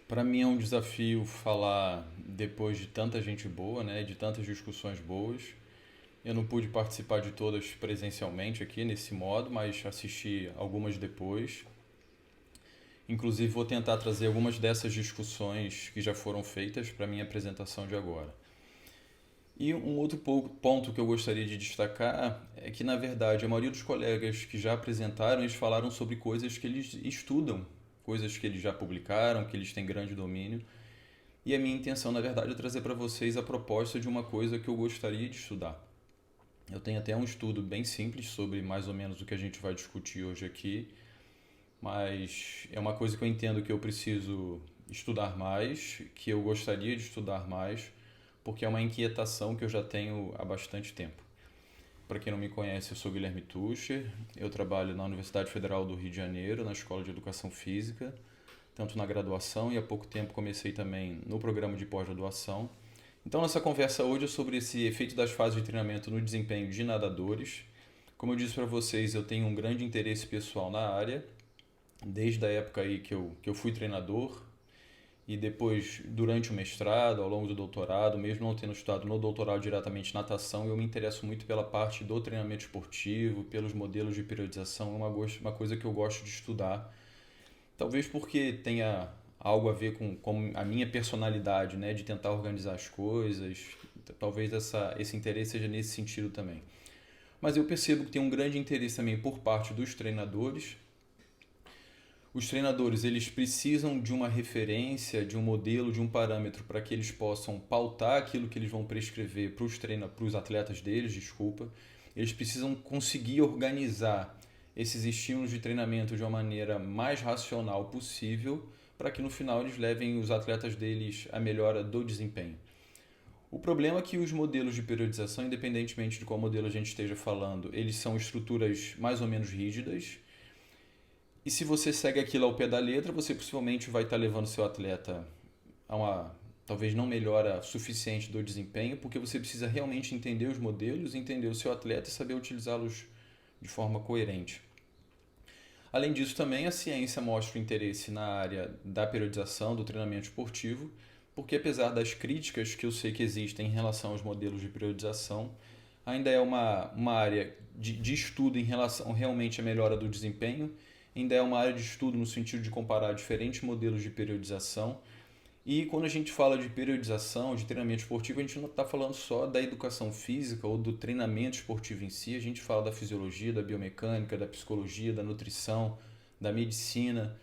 Para mim é um desafio falar depois de tanta gente boa, né, de tantas discussões boas. Eu não pude participar de todas presencialmente aqui nesse modo, mas assisti algumas depois. Inclusive vou tentar trazer algumas dessas discussões que já foram feitas para minha apresentação de agora. E um outro ponto que eu gostaria de destacar é que, na verdade, a maioria dos colegas que já apresentaram, eles falaram sobre coisas que eles estudam, coisas que eles já publicaram, que eles têm grande domínio. E a minha intenção, na verdade, é trazer para vocês a proposta de uma coisa que eu gostaria de estudar. Eu tenho até um estudo bem simples sobre mais ou menos o que a gente vai discutir hoje aqui, mas é uma coisa que eu entendo que eu preciso estudar mais, que eu gostaria de estudar mais, porque é uma inquietação que eu já tenho há bastante tempo. Para quem não me conhece, eu sou Guilherme Tucher, eu trabalho na Universidade Federal do Rio de Janeiro, na Escola de Educação Física, tanto na graduação e há pouco tempo comecei também no programa de pós-graduação. Então, nossa conversa hoje é sobre esse efeito das fases de treinamento no desempenho de nadadores. Como eu disse para vocês, eu tenho um grande interesse pessoal na área, desde a época aí que eu fui treinador e depois, durante o mestrado, ao longo do doutorado, mesmo não tendo estudado no doutorado diretamente natação, eu me interesso muito pela parte do treinamento esportivo, pelos modelos de periodização, é uma coisa que eu gosto de estudar. Talvez porque tenha algo a ver com a minha personalidade, né, de tentar organizar as coisas. Talvez esse interesse seja nesse sentido também. Mas eu percebo que tem um grande interesse também por parte dos treinadores. Os treinadores, eles precisam de uma referência, de um modelo, de um parâmetro para que eles possam pautar aquilo que eles vão prescrever para os atletas deles, desculpa. Eles precisam conseguir organizar esses estímulos de treinamento de uma maneira mais racional possível para que no final eles levem os atletas deles à melhora do desempenho. O problema é que os modelos de periodização, independentemente de qual modelo a gente esteja falando, eles são estruturas mais ou menos rígidas. E se você segue aquilo ao pé da letra, você possivelmente vai estar levando seu atleta a uma talvez não melhora suficiente do desempenho, porque você precisa realmente entender os modelos, entender o seu atleta e saber utilizá-los de forma coerente. Além disso, também a ciência mostra o interesse na área da periodização, do treinamento esportivo, porque apesar das críticas que eu sei que existem em relação aos modelos de periodização, ainda é uma área de estudo em relação realmente à melhora do desempenho, ainda é uma área de estudo no sentido de comparar diferentes modelos de periodização. E quando a gente fala de periodização, de treinamento esportivo, a gente não está falando só da educação física ou do treinamento esportivo em si, a gente fala da fisiologia, da biomecânica, da psicologia, da nutrição, da medicina.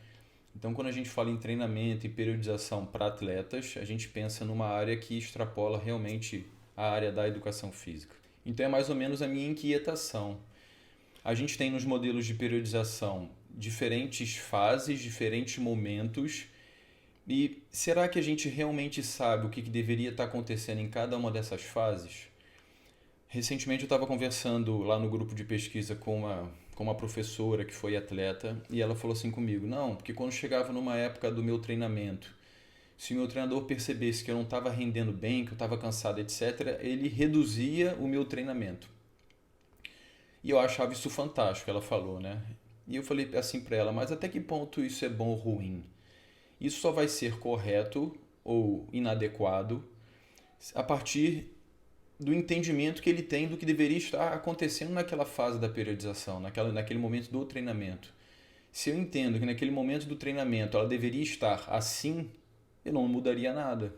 Então, quando a gente fala em treinamento e periodização para atletas, a gente pensa numa área que extrapola realmente a área da educação física. Então, é mais ou menos a minha inquietação. A gente tem nos modelos de periodização diferentes fases, diferentes momentos. E será que a gente realmente sabe o que deveria estar acontecendo em cada uma dessas fases? Recentemente eu estava conversando lá no grupo de pesquisa com uma professora que foi atleta e ela falou assim comigo: não, porque quando chegava numa época do meu treinamento, se o meu treinador percebesse que eu não estava rendendo bem, que eu estava cansado, etc., ele reduzia o meu treinamento. E eu achava isso fantástico, ela falou, né? E eu falei assim para ela: mas até que ponto isso é bom ou ruim? Isso só vai ser correto ou inadequado a partir do entendimento que ele tem do que deveria estar acontecendo naquela fase da periodização, naquele momento do treinamento. Se eu entendo que naquele momento do treinamento ela deveria estar assim, eu não mudaria nada.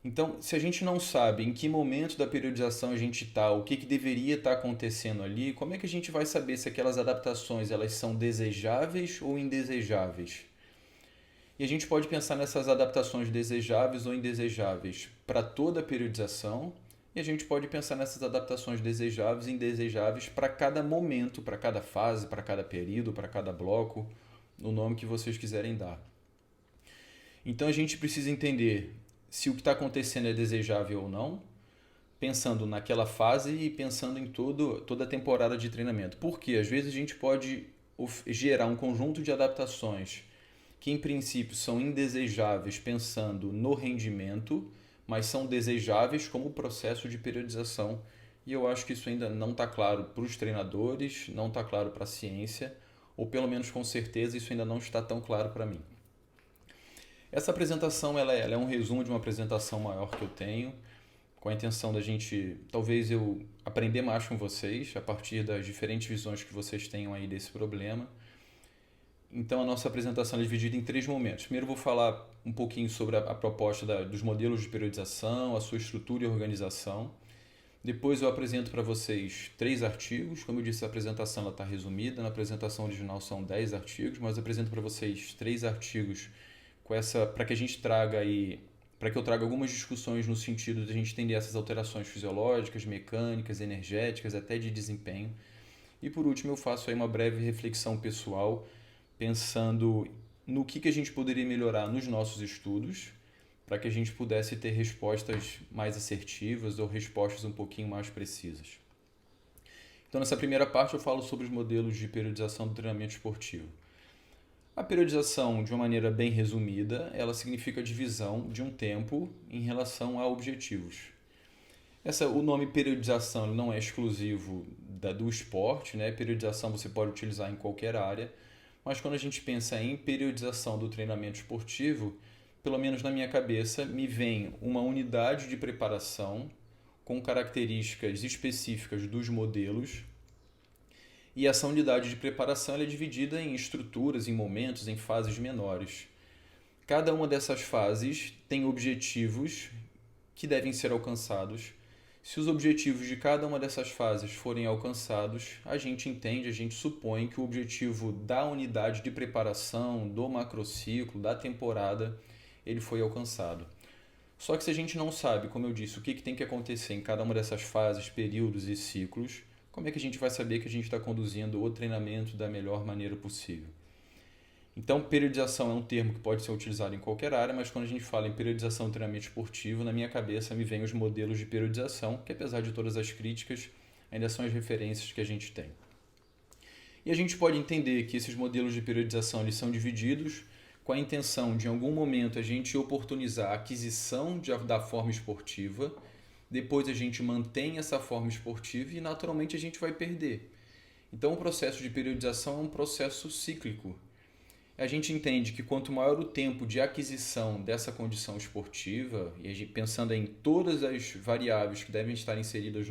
Então, se a gente não sabe em que momento da periodização a gente está, o que deveria estar acontecendo ali, como é que a gente vai saber se aquelas adaptações elas são desejáveis ou indesejáveis? E a gente pode pensar nessas adaptações desejáveis ou indesejáveis para toda a periodização, e a gente pode pensar nessas adaptações desejáveis e indesejáveis para cada momento, para cada fase, para cada período, para cada bloco, o nome que vocês quiserem dar. Então a gente precisa entender se o que está acontecendo é desejável ou não, pensando naquela fase e pensando em toda a temporada de treinamento. Porque às vezes a gente pode gerar um conjunto de adaptações que em princípio são indesejáveis pensando no rendimento, mas são desejáveis como processo de periodização. E eu acho que isso ainda não está claro para os treinadores, não está claro para a ciência, ou pelo menos com certeza isso ainda não está tão claro para mim. Essa apresentação ela é um resumo de uma apresentação maior que eu tenho, com a intenção da gente, talvez eu aprender mais com vocês, a partir das diferentes visões que vocês tenham aí desse problema. Então, a nossa apresentação é dividida em 3 momentos. Primeiro, eu vou falar um pouquinho sobre a proposta dos modelos de periodização, a sua estrutura e organização. Depois, eu apresento para vocês 3 artigos. Como eu disse, a apresentação está resumida. Na apresentação original são 10 artigos, mas eu apresento para vocês 3 artigos para que a gente traga aí, para que eu traga algumas discussões no sentido de a gente entender essas alterações fisiológicas, mecânicas, energéticas, até de desempenho. E por último, eu faço aí uma breve reflexão pessoal, pensando no que a gente poderia melhorar nos nossos estudos, para que a gente pudesse ter respostas mais assertivas ou respostas um pouquinho mais precisas. Então, nessa primeira parte, eu falo sobre os modelos de periodização do treinamento esportivo. A periodização, de uma maneira bem resumida, ela significa a divisão de um tempo em relação a objetivos. O nome periodização não é exclusivo do esporte, né? Periodização você pode utilizar em qualquer área, mas quando a gente pensa em periodização do treinamento esportivo, pelo menos na minha cabeça, me vem uma unidade de preparação com características específicas dos modelos. E essa unidade de preparação ela é dividida em estruturas, em momentos, em fases menores. Cada uma dessas fases tem objetivos que devem ser alcançados. Se os objetivos de cada uma dessas fases forem alcançados, a gente entende, a gente supõe que o objetivo da unidade de preparação, do macrociclo, da temporada, ele foi alcançado. Só que se a gente não sabe, como eu disse, o que tem que acontecer em cada uma dessas fases, períodos e ciclos, como é que a gente vai saber que a gente está conduzindo o treinamento da melhor maneira possível? Então, periodização é um termo que pode ser utilizado em qualquer área, mas quando a gente fala em periodização do treinamento esportivo, na minha cabeça me vêm os modelos de periodização, que apesar de todas as críticas, ainda são as referências que a gente tem. E a gente pode entender que esses modelos de periodização eles são divididos com a intenção de, em algum momento, a gente oportunizar a aquisição da forma esportiva, depois a gente mantém essa forma esportiva e, naturalmente, a gente vai perder. Então, o processo de periodização é um processo cíclico. A gente entende que quanto maior o tempo de aquisição dessa condição esportiva, e a gente, pensando em todas as variáveis que devem estar inseridas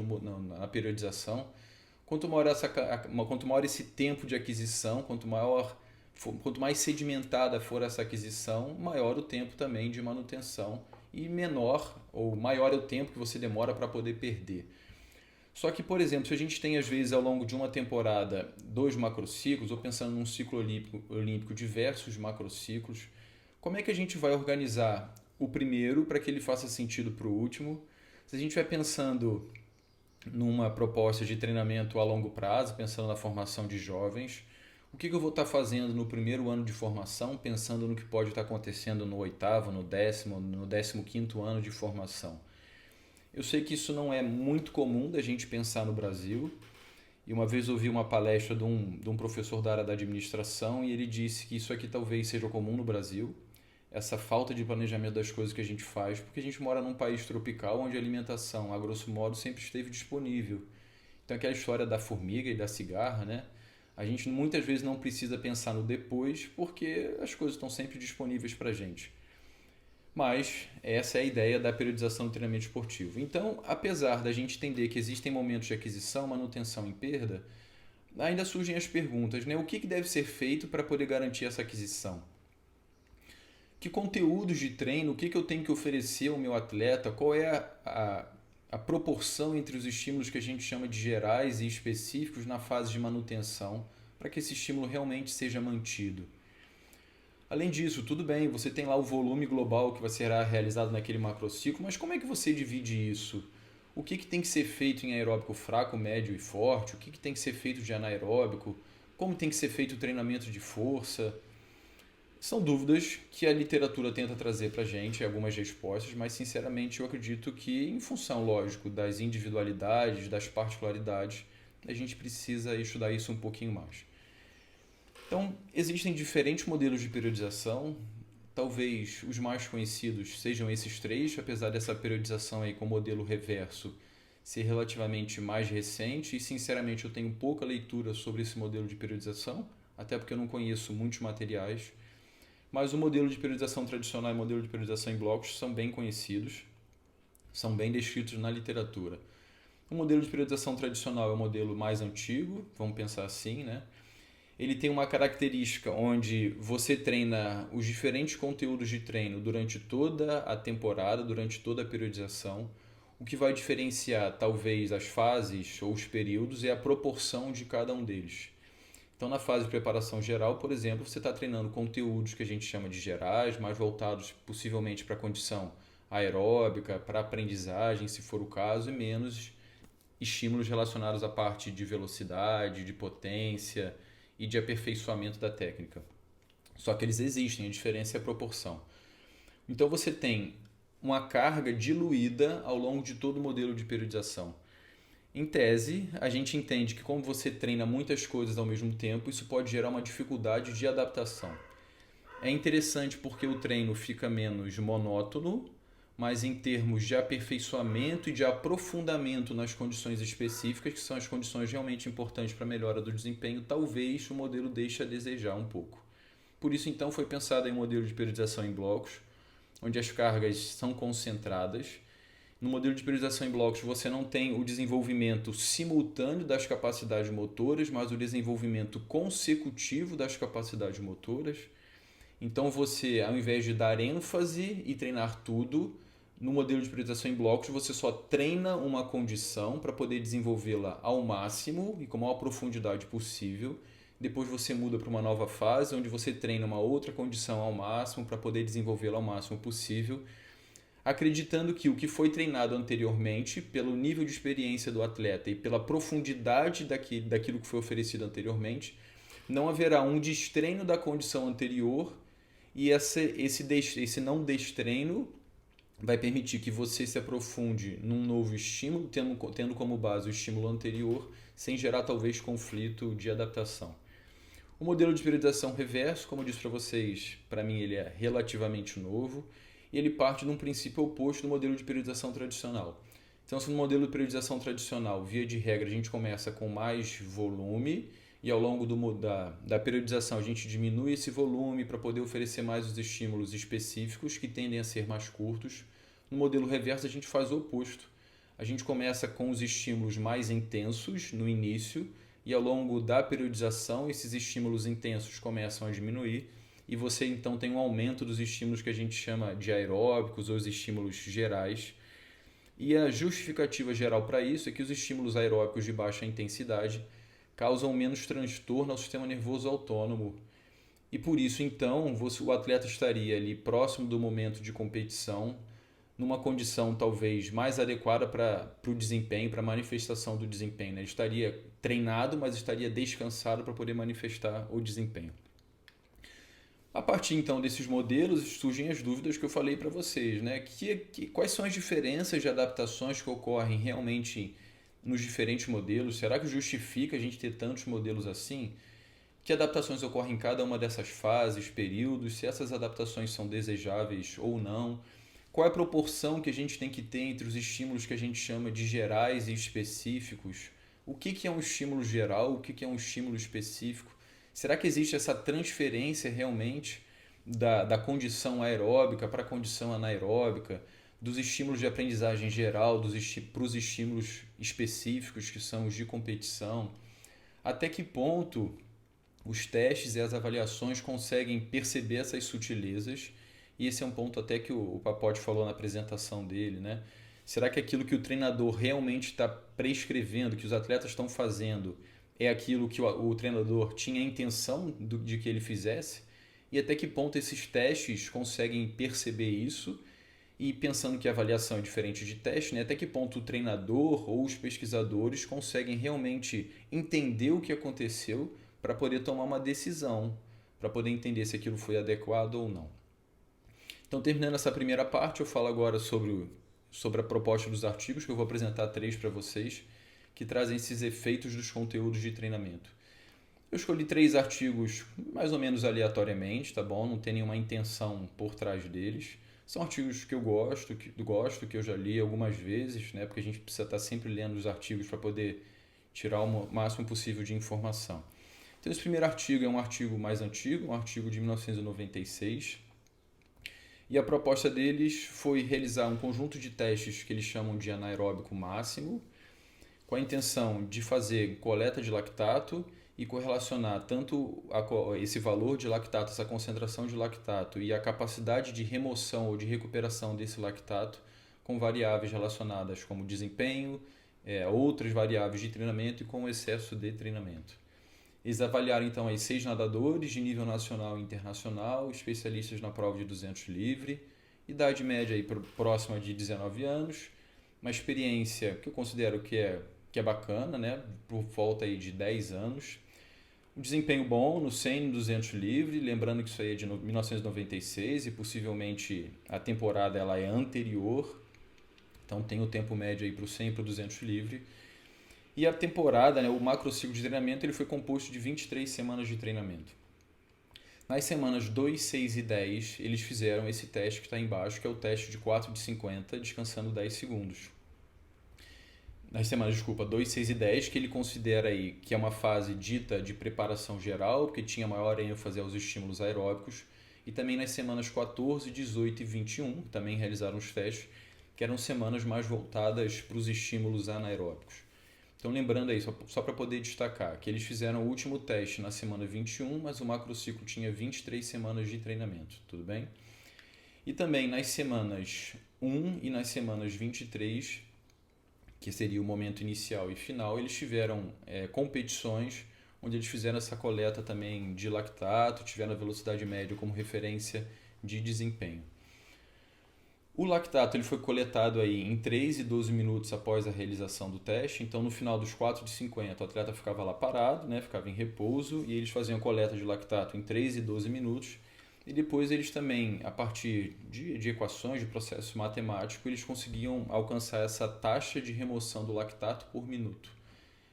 na periodização, quanto maior esse tempo de aquisição, quanto mais sedimentada for essa aquisição, maior o tempo também de manutenção e menor ou maior é o tempo que você demora para poder perder. Só que, por exemplo, se a gente tem às vezes ao longo de uma temporada 2 macrociclos, ou pensando num ciclo olímpico diversos macrociclos, como é que a gente vai organizar o primeiro para que ele faça sentido para o último? Se a gente vai pensando numa proposta de treinamento a longo prazo, pensando na formação de jovens, o que eu vou estar fazendo no primeiro ano de formação, pensando no que pode estar acontecendo no 8º, no 10º, no 15º ano de formação? Eu sei que isso não é muito comum da gente pensar no Brasil. E uma vez ouvi uma palestra de um professor da área da administração e ele disse que isso aqui talvez seja comum no Brasil, essa falta de planejamento das coisas que a gente faz, porque a gente mora num país tropical onde a alimentação, a grosso modo, sempre esteve disponível. Então aquela história da formiga e da cigarra, né? A gente muitas vezes não precisa pensar no depois porque as coisas estão sempre disponíveis para a gente. Mas essa é a ideia da periodização do treinamento esportivo. Então, apesar da gente entender que existem momentos de aquisição, manutenção e perda, ainda surgem as perguntas, né? O que deve ser feito para poder garantir essa aquisição? Que conteúdos de treino, o que eu tenho que oferecer ao meu atleta? Qual é a proporção entre os estímulos que a gente chama de gerais e específicos na fase de manutenção, para que esse estímulo realmente seja mantido? Além disso, tudo bem, você tem lá o volume global que será realizado naquele macrociclo, mas como é que você divide isso? O que tem que ser feito em aeróbico fraco, médio e forte? O que tem que ser feito de anaeróbico? Como tem que ser feito o treinamento de força? São dúvidas que a literatura tenta trazer para a gente, algumas respostas, mas sinceramente eu acredito que, em função, lógico, das individualidades, das particularidades, a gente precisa estudar isso um pouquinho mais. Então, existem diferentes modelos de periodização. Talvez os mais conhecidos sejam esses 3, apesar dessa periodização aí com modelo reverso ser relativamente mais recente e, sinceramente, eu tenho pouca leitura sobre esse modelo de periodização, até porque eu não conheço muitos materiais. Mas o modelo de periodização tradicional e o modelo de periodização em blocos são bem conhecidos, são bem descritos na literatura. O modelo de periodização tradicional é o modelo mais antigo, vamos pensar assim, né? Ele tem uma característica onde você treina os diferentes conteúdos de treino durante toda a temporada, durante toda a periodização. O que vai diferenciar talvez as fases ou os períodos é a proporção de cada um deles. Então, na fase de preparação geral, por exemplo, você está treinando conteúdos que a gente chama de gerais, mais voltados possivelmente para a condição aeróbica, para aprendizagem, se for o caso, e menos estímulos relacionados à parte de velocidade, de potência e de aperfeiçoamento da técnica. Só que eles existem, a diferença é a proporção. Então você tem uma carga diluída ao longo de todo o modelo de periodização. Em tese, a gente entende que como você treina muitas coisas ao mesmo tempo, isso pode gerar uma dificuldade de adaptação. É interessante porque o treino fica menos monótono, mas em termos de aperfeiçoamento e de aprofundamento nas condições específicas, que são as condições realmente importantes para a melhora do desempenho, talvez o modelo deixe a desejar um pouco. Por isso, então, foi pensado em um modelo de periodização em blocos, onde as cargas são concentradas. No modelo de periodização em blocos, você não tem o desenvolvimento simultâneo das capacidades motoras, mas o desenvolvimento consecutivo das capacidades motoras. Então, você, ao invés de dar ênfase e treinar tudo, no modelo de periodização em blocos, você só treina uma condição para poder desenvolvê-la ao máximo e com a maior profundidade possível. Depois você muda para uma nova fase, onde você treina uma outra condição ao máximo para poder desenvolvê-la ao máximo possível, acreditando que o que foi treinado anteriormente, pelo nível de experiência do atleta e pela profundidade daquilo que foi oferecido anteriormente, não haverá um destreino da condição anterior e esse não destreino vai permitir que você se aprofunde num novo estímulo, tendo como base o estímulo anterior, sem gerar talvez conflito de adaptação. O modelo de periodização reverso, como eu disse para vocês, para mim ele é relativamente novo e ele parte de um princípio oposto do modelo de periodização tradicional. Então, se no modelo de periodização tradicional, via de regra, a gente começa com mais volume e ao longo da periodização a gente diminui esse volume para poder oferecer mais os estímulos específicos que tendem a ser mais curtos. No modelo reverso a gente faz o oposto. A gente começa com os estímulos mais intensos no início e ao longo da periodização esses estímulos intensos começam a diminuir e você então tem um aumento dos estímulos que a gente chama de aeróbicos ou os estímulos gerais. E a justificativa geral para isso é que os estímulos aeróbicos de baixa intensidade causam menos transtorno ao sistema nervoso autônomo. E por isso, então, o atleta estaria ali próximo do momento de competição, numa condição talvez mais adequada para o desempenho, para a manifestação do desempenho. Né? Ele estaria treinado, mas estaria descansado para poder manifestar o desempenho. A partir então desses modelos surgem as dúvidas que eu falei para vocês, né? Quais são as diferenças de adaptações que ocorrem realmente nos diferentes modelos? Será que justifica a gente ter tantos modelos assim? Que adaptações ocorrem em cada uma dessas fases, períodos? Se essas adaptações são desejáveis ou não? Qual é a proporção que a gente tem que ter entre os estímulos que a gente chama de gerais e específicos? O que é um estímulo geral? O que é um estímulo específico? Será que existe essa transferência realmente da condição aeróbica para a condição anaeróbica, dos estímulos de aprendizagem geral para os estímulos específicos, que são os de competição? Até que ponto os testes e as avaliações conseguem perceber essas sutilezas? E esse é um ponto até que o Papote falou na apresentação dele, né? Será que aquilo que o treinador realmente está prescrevendo, que os atletas estão fazendo, é aquilo que o treinador tinha a intenção de que ele fizesse? E até que ponto esses testes conseguem perceber isso? E pensando que a avaliação é diferente de teste, né? Até que ponto o treinador ou os pesquisadores conseguem realmente entender o que aconteceu para poder tomar uma decisão, para poder entender se aquilo foi adequado ou não. Então, terminando essa primeira parte, eu falo agora sobre a proposta dos artigos, que eu vou apresentar 3 para vocês, que trazem esses efeitos dos conteúdos de treinamento. Eu escolhi 3 artigos mais ou menos aleatoriamente, tá bom? Não tem nenhuma intenção por trás deles. São artigos que eu gosto, que eu já li algumas vezes, né? Porque a gente precisa estar sempre lendo os artigos para poder tirar o máximo possível de informação. Então, esse primeiro artigo é um artigo mais antigo, um artigo de 1996, e a proposta deles foi realizar um conjunto de testes que eles chamam de anaeróbico máximo, com a intenção de fazer coleta de lactato e correlacionar tanto esse valor de lactato, essa concentração de lactato e a capacidade de remoção ou de recuperação desse lactato com variáveis relacionadas como desempenho, outras variáveis de treinamento e com o excesso de treinamento. Eles avaliaram então aí 6 nadadores de nível nacional e internacional, especialistas na prova de 200 livre, idade média aí próxima de 19 anos, uma experiência que eu considero que é bacana, né? Por volta aí de 10 anos. Um desempenho bom no 100 e no 200 livre, lembrando que isso aí é de 1996 e possivelmente a temporada ela é anterior, então tem o tempo médio aí para o 100 e para o 200 livre. E a temporada, né, o macrociclo de treinamento, ele foi composto de 23 semanas de treinamento. Nas semanas 2, 6 e 10, eles fizeram esse teste que está embaixo, que é o teste de 4 de 50, descansando 10 segundos. Nas semanas, 2, 6 e 10, que ele considera aí que é uma fase dita de preparação geral, porque tinha maior ênfase aos estímulos aeróbicos, e também nas semanas 14, 18 e 21, também realizaram os testes, que eram semanas mais voltadas para os estímulos anaeróbicos. Então, lembrando aí, só para poder destacar, que eles fizeram o último teste na semana 21, mas o macrociclo tinha 23 semanas de treinamento, tudo bem? E também nas semanas 1 e nas semanas 23, que seria o momento inicial e final, eles tiveram competições onde eles fizeram essa coleta também de lactato, tiveram a velocidade média como referência de desempenho. O lactato ele foi coletado aí em 3 e 12 minutos após a realização do teste, então no final dos 4 de 50 o atleta ficava lá parado, né, ficava em repouso, e eles faziam a coleta de lactato em 3 e 12 minutos, e depois eles também, a partir de equações, de processo matemático, eles conseguiam alcançar essa taxa de remoção do lactato por minuto.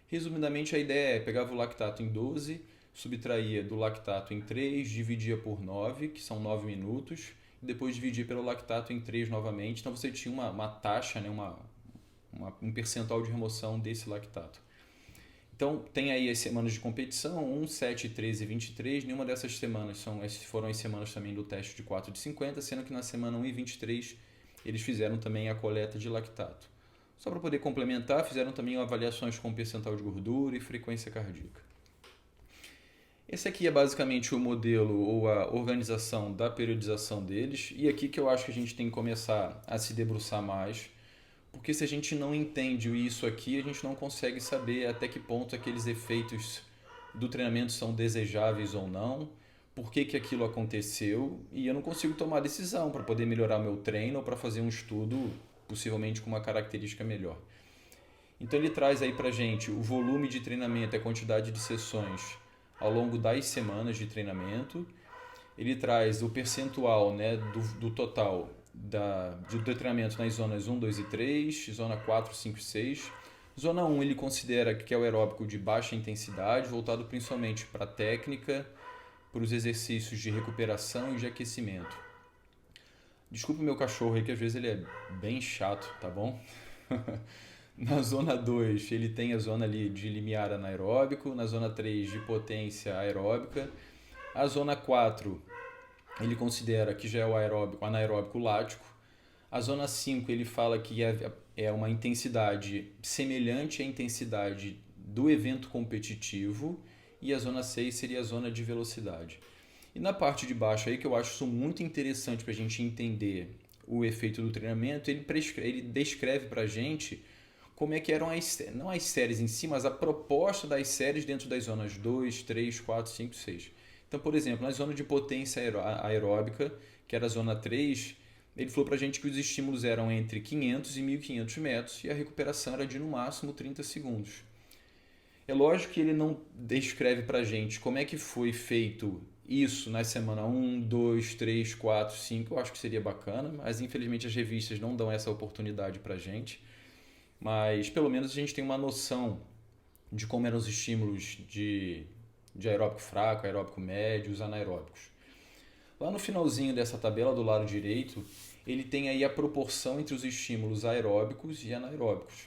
Resumidamente, a ideia é pegava o lactato em 12, subtraía do lactato em 3, dividia por 9, que são 9 minutos, e depois dividia pelo lactato em 3 novamente. Então você tinha uma taxa, né, um percentual de remoção desse lactato. Então tem aí as semanas de competição, 1, 7, 13 e 23. Nenhuma dessas semanas foram as semanas também do teste de 4 de 50, sendo que na semana 1 e 23 eles fizeram também a coleta de lactato. Só para poder complementar, fizeram também avaliações com percentual de gordura e frequência cardíaca. Esse aqui é basicamente o modelo ou a organização da periodização deles, e aqui que eu acho que a gente tem que começar a se debruçar mais, porque se a gente não entende isso aqui, a gente não consegue saber até que ponto aqueles efeitos do treinamento são desejáveis ou não, por que aquilo aconteceu, e eu não consigo tomar decisão para poder melhorar meu treino ou para fazer um estudo possivelmente com uma característica melhor. Então ele traz aí para a gente o volume de treinamento, a quantidade de sessões ao longo das semanas de treinamento. Ele traz o percentual, né, do total do treinamento nas zonas 1, 2 e 3, zona 4, 5 e 6. Zona 1 ele considera que é o aeróbico de baixa intensidade, voltado principalmente para a técnica, para os exercícios de recuperação e de aquecimento. Desculpa o meu cachorro aí, que às vezes ele é bem chato, tá bom? Na zona 2, ele tem a zona ali de limiar anaeróbico, na zona 3 de potência aeróbica. A zona 4, ele considera que já é o anaeróbico lático. A zona 5, ele fala que é uma intensidade semelhante à intensidade do evento competitivo. E a zona 6 seria a zona de velocidade. E na parte de baixo aí, que eu acho isso muito interessante para a gente entender o efeito do treinamento, ele descreve para a gente como é que eram não as séries em si, mas a proposta das séries dentro das zonas 2, 3, 4, 5, 6. Então, por exemplo, na zona de potência aeróbica, que era a zona 3, ele falou para a gente que os estímulos eram entre 500 e 1.500 metros e a recuperação era de no máximo 30 segundos. É lógico que ele não descreve para a gente como é que foi feito isso na semana 1, 2, 3, 4, 5. Eu acho que seria bacana, mas infelizmente as revistas não dão essa oportunidade para a gente. Mas pelo menos a gente tem uma noção de como eram os estímulos de aeróbico fraco, aeróbico médio, os anaeróbicos. Lá no finalzinho dessa tabela do lado direito, ele tem aí a proporção entre os estímulos aeróbicos e anaeróbicos.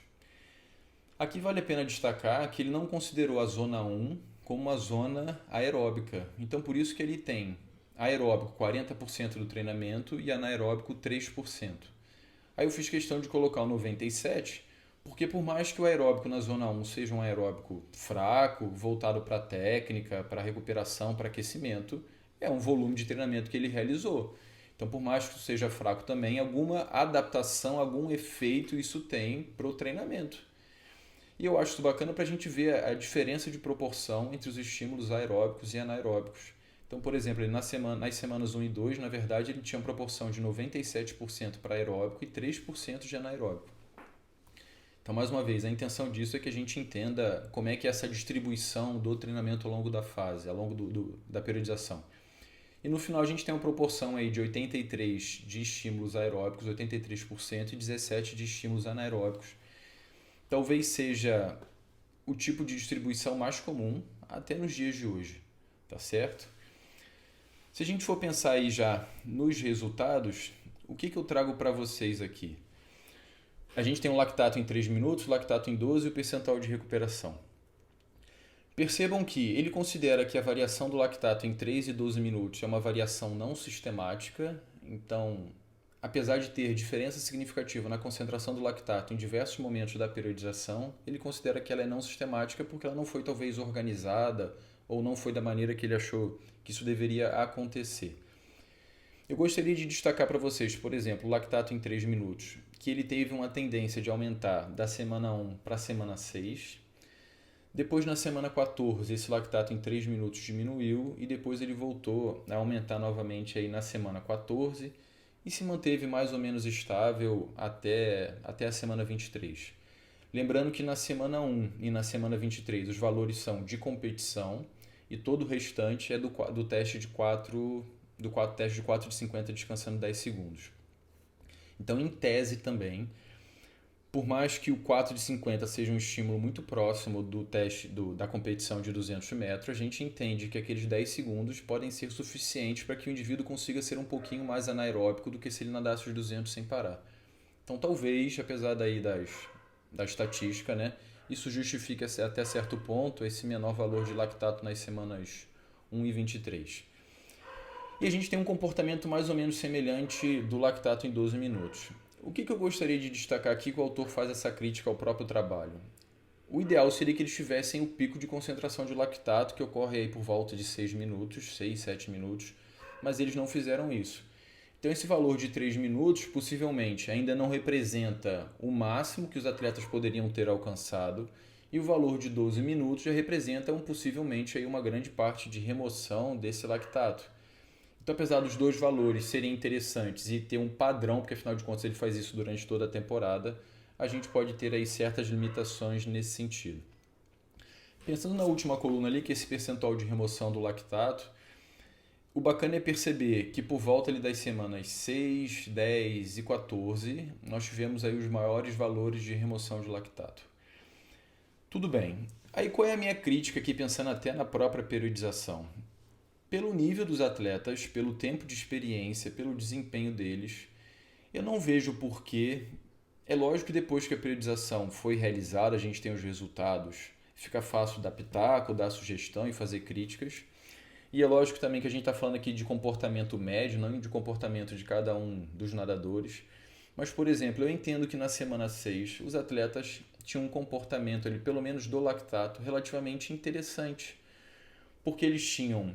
Aqui vale a pena destacar que ele não considerou a zona 1, como uma zona aeróbica. Então, por isso que ele tem aeróbico 40% do treinamento e anaeróbico 3%. Aí eu fiz questão de colocar o 97%, porque por mais que o aeróbico na zona 1 seja um aeróbico fraco, voltado para técnica, para recuperação, para aquecimento, é um volume de treinamento que ele realizou. Então, por mais que seja fraco também, alguma adaptação, algum efeito isso tem para o treinamento. E eu acho isso bacana para a gente ver a diferença de proporção entre os estímulos aeróbicos e anaeróbicos. Então, por exemplo, nas semanas 1 e 2, na verdade, ele tinha uma proporção de 97% para aeróbico e 3% de anaeróbico. Então, mais uma vez, a intenção disso é que a gente entenda como é que é essa distribuição do treinamento ao longo da fase, ao longo da periodização. E no final a gente tem uma proporção aí de 83% de estímulos aeróbicos, 83% e 17% de estímulos anaeróbicos. Talvez seja o tipo de distribuição mais comum até nos dias de hoje, tá certo? Se a gente for pensar aí já nos resultados, o que eu trago para vocês aqui? A gente tem o lactato em 3 minutos, o lactato em 12 e o percentual de recuperação. Percebam que ele considera que a variação do lactato em 3 e 12 minutos é uma variação não sistemática, então, apesar de ter diferença significativa na concentração do lactato em diversos momentos da periodização, ele considera que ela é não sistemática porque ela não foi talvez organizada ou não foi da maneira que ele achou que isso deveria acontecer. Eu gostaria de destacar para vocês, por exemplo, o lactato em 3 minutos, que ele teve uma tendência de aumentar da semana 1 para a semana 6. Depois, na semana 14, esse lactato em 3 minutos diminuiu e depois ele voltou a aumentar novamente aí na semana 14 e se manteve mais ou menos estável até a semana 23. Lembrando que na semana 1 e na semana 23 os valores são de competição e todo o restante é do teste de 4 teste de 4 de 50 descansando 10 segundos. Então, em tese também, por mais que o 4 de 50 seja um estímulo muito próximo do teste da competição de 200 metros, a gente entende que aqueles 10 segundos podem ser suficientes para que o indivíduo consiga ser um pouquinho mais anaeróbico do que se ele nadasse os 200 sem parar. Então, talvez, apesar daí da estatística, né, isso justifique até certo ponto esse menor valor de lactato nas semanas 1 e 23. E a gente tem um comportamento mais ou menos semelhante do lactato em 12 minutos. O que eu gostaria de destacar aqui que o autor faz essa crítica ao próprio trabalho? O ideal seria que eles tivessem o pico de concentração de lactato, que ocorre aí por volta de 6 minutos, 6, 7 minutos, mas eles não fizeram isso. Então esse valor de 3 minutos possivelmente ainda não representa o máximo que os atletas poderiam ter alcançado, e o valor de 12 minutos já representa possivelmente aí uma grande parte de remoção desse lactato. Então, apesar dos dois valores serem interessantes e ter um padrão, porque afinal de contas ele faz isso durante toda a temporada, a gente pode ter aí certas limitações nesse sentido. Pensando na última coluna ali, que é esse percentual de remoção do lactato, o bacana é perceber que por volta ali das semanas 6, 10 e 14, nós tivemos aí os maiores valores de remoção de lactato. Tudo bem. Aí qual é a minha crítica aqui, pensando até na própria periodização? Pelo nível dos atletas, pelo tempo de experiência, pelo desempenho deles, eu não vejo porquê. É lógico que depois que a periodização foi realizada, a gente tem os resultados, fica fácil dar pitaco, dar sugestão e fazer críticas. E é lógico também que a gente está falando aqui de comportamento médio, não de comportamento de cada um dos nadadores. Mas, por exemplo, eu entendo que na semana 6 os atletas tinham um comportamento ali, pelo menos do lactato, relativamente interessante. Porque eles tinham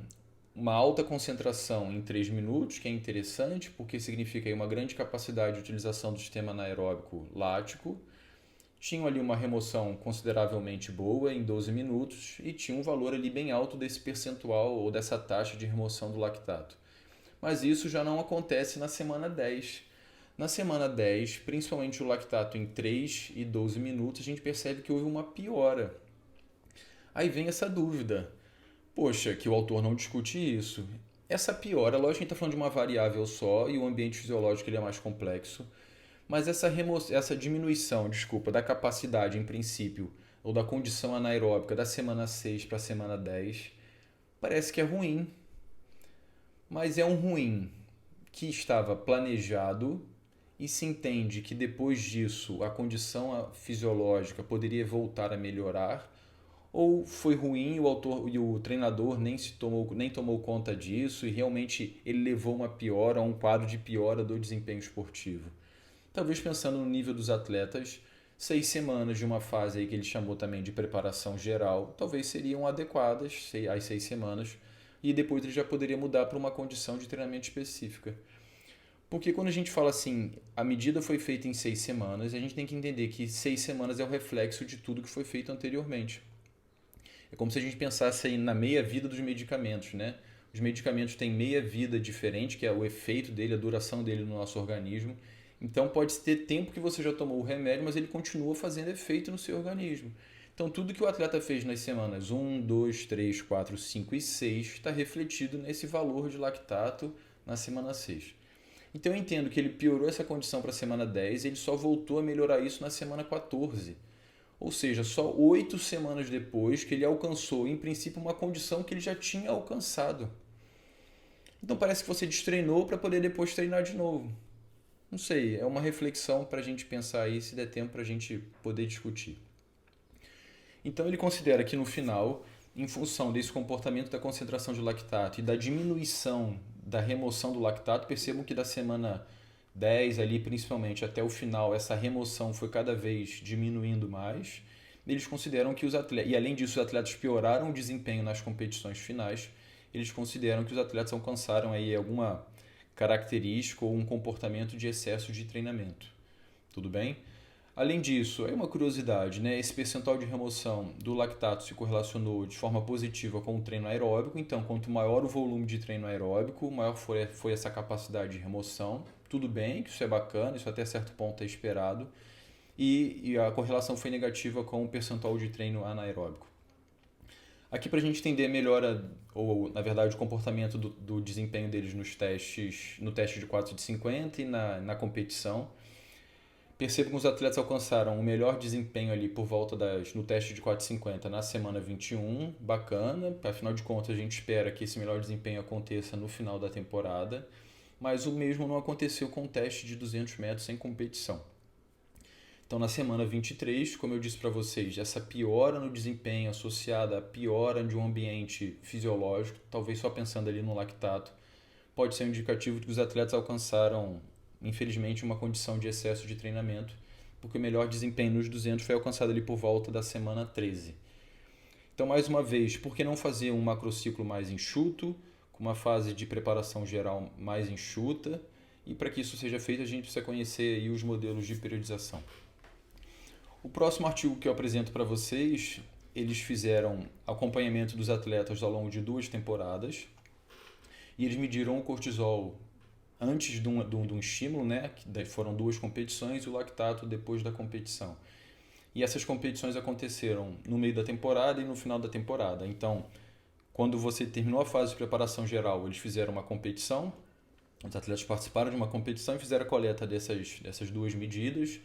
uma alta concentração em 3 minutos, que é interessante, porque significa aí uma grande capacidade de utilização do sistema anaeróbico lático. Tinham ali uma remoção consideravelmente boa em 12 minutos e tinha um valor ali bem alto desse percentual ou dessa taxa de remoção do lactato. Mas isso já não acontece na semana 10. Na semana 10, principalmente o lactato em 3 e 12 minutos, a gente percebe que houve uma piora. Aí vem essa dúvida. Poxa, que o autor não discute isso. Essa piora, lógico que a gente está falando de uma variável só e o ambiente fisiológico ele é mais complexo, mas essa diminuição, da capacidade em princípio, ou da condição anaeróbica da semana 6 para a semana 10, parece que é ruim. Mas é um ruim que estava planejado e se entende que depois disso a condição fisiológica poderia voltar a melhorar, ou foi ruim e o autor e o treinador nem tomou conta disso e realmente ele levou uma piora, um quadro de piora do desempenho esportivo. Talvez pensando no nível dos atletas, 6 semanas de uma fase aí que ele chamou também de preparação geral, talvez seriam adequadas, as 6 semanas, e depois ele já poderia mudar para uma condição de treinamento específica. Porque quando a gente fala assim, a medida foi feita em 6 semanas, a gente tem que entender que 6 semanas é o reflexo de tudo que foi feito anteriormente. É como se a gente pensasse aí na meia-vida dos medicamentos, né? Os medicamentos têm meia-vida diferente, que é o efeito dele, a duração dele no nosso organismo. Então pode ter tempo que você já tomou o remédio, mas ele continua fazendo efeito no seu organismo. Então tudo que o atleta fez nas semanas 1, 2, 3, 4, 5 e 6 está refletido nesse valor de lactato na semana 6. Então eu entendo que ele piorou essa condição para a semana 10 e ele só voltou a melhorar isso na semana 14. Ou seja, só 8 semanas depois que ele alcançou, em princípio, uma condição que ele já tinha alcançado. Então parece que você destreinou para poder depois treinar de novo. Não sei, é uma reflexão para a gente pensar aí, se der tempo para a gente poder discutir. Então ele considera que no final, em função desse comportamento da concentração de lactato e da diminuição da remoção do lactato, percebam que da semana 10 ali principalmente até o final, essa remoção foi cada vez diminuindo mais. Eles consideram que os atletas, e além disso os atletas pioraram o desempenho nas competições finais, eles consideram que os atletas alcançaram aí alguma característica ou um comportamento de excesso de treinamento. Tudo bem? Além disso, é uma curiosidade, né? Esse percentual de remoção do lactato se correlacionou de forma positiva com o treino aeróbico. Então, quanto maior o volume de treino aeróbico, maior foi essa capacidade de remoção. Tudo bem, que isso é bacana, isso até certo ponto é esperado. E a correlação foi negativa com o percentual de treino anaeróbico. Aqui para a gente entender melhor, ou na verdade o comportamento do desempenho deles nos testes, no teste de 4 de 50 e na competição. Percebo que os atletas alcançaram o melhor desempenho ali por volta no teste de 4,50 na semana 21, bacana, afinal de contas a gente espera que esse melhor desempenho aconteça no final da temporada, mas o mesmo não aconteceu com o teste de 200 metros sem competição. Então na semana 23, como eu disse para vocês, essa piora no desempenho associada à piora de um ambiente fisiológico, talvez só pensando ali no lactato, pode ser um indicativo de que os atletas alcançaram, infelizmente, uma condição de excesso de treinamento, porque o melhor desempenho nos 200 foi alcançado ali por volta da semana 13. Então, mais uma vez, por que não fazer um macrociclo mais enxuto, com uma fase de preparação geral mais enxuta? E para que isso seja feito, a gente precisa conhecer aí os modelos de periodização. O próximo artigo que eu apresento para vocês, eles fizeram acompanhamento dos atletas ao longo de 2 temporadas e eles mediram o cortisol antes de um estímulo, né? Que foram 2 competições, e o lactato depois da competição. E essas competições aconteceram no meio da temporada e no final da temporada. Então, quando você terminou a fase de preparação geral, eles fizeram uma competição, os atletas participaram de uma competição e fizeram a coleta dessas 2 medidas.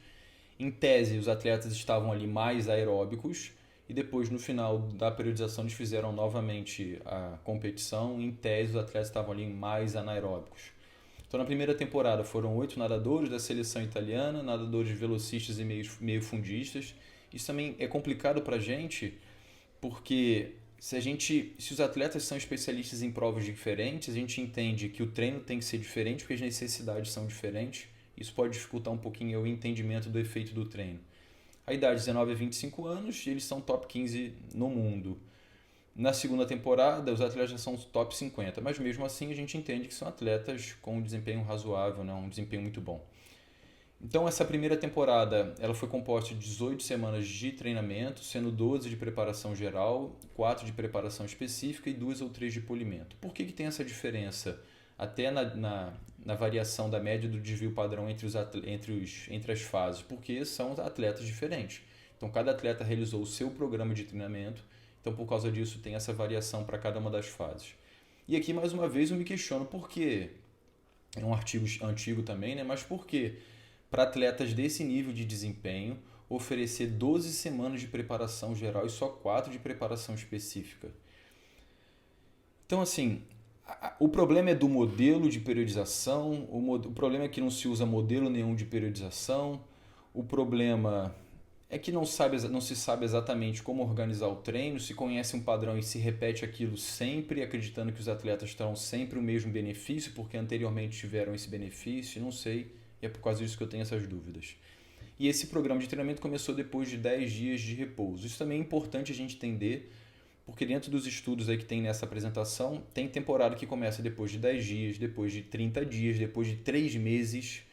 Em tese, os atletas estavam ali mais aeróbicos e depois, no final da periodização, eles fizeram novamente a competição. Em tese, os atletas estavam ali mais anaeróbicos. Então, na primeira temporada foram 8 nadadores da seleção italiana, nadadores velocistas e meio fundistas. Isso também é complicado para a gente, porque se os atletas são especialistas em provas diferentes, a gente entende que o treino tem que ser diferente porque as necessidades são diferentes. Isso pode dificultar um pouquinho o entendimento do efeito do treino. A idade 19 a 25 anos, eles são top 15 no mundo. Na segunda temporada, os atletas já são top 50, mas mesmo assim a gente entende que são atletas com um desempenho razoável, né? Um desempenho muito bom. Então essa primeira temporada ela foi composta de 18 semanas de treinamento, sendo 12 de preparação geral, 4 de preparação específica e 2 ou 3 de polimento. Por que tem essa diferença? Até na variação da média do desvio padrão entre as fases, porque são atletas diferentes. Então, cada atleta realizou o seu programa de treinamento, então, por causa disso, tem essa variação para cada uma das fases. E aqui, mais uma vez, eu me questiono por quê. É um artigo antigo também, né? Mas por que, para atletas desse nível de desempenho, oferecer 12 semanas de preparação geral e só 4 de preparação específica? Então, assim, o problema é do modelo de periodização, o problema é que não se usa modelo nenhum de periodização, o problema é que não se sabe exatamente como organizar o treino, se conhece um padrão e se repete aquilo sempre, acreditando que os atletas terão sempre o mesmo benefício, porque anteriormente tiveram esse benefício, não sei, e é por causa disso que eu tenho essas dúvidas. E esse programa de treinamento começou depois de 10 dias de repouso. Isso também é importante a gente entender, porque dentro dos estudos aí que tem nessa apresentação, tem temporada que começa depois de 10 dias, depois de 30 dias, depois de 3 meses.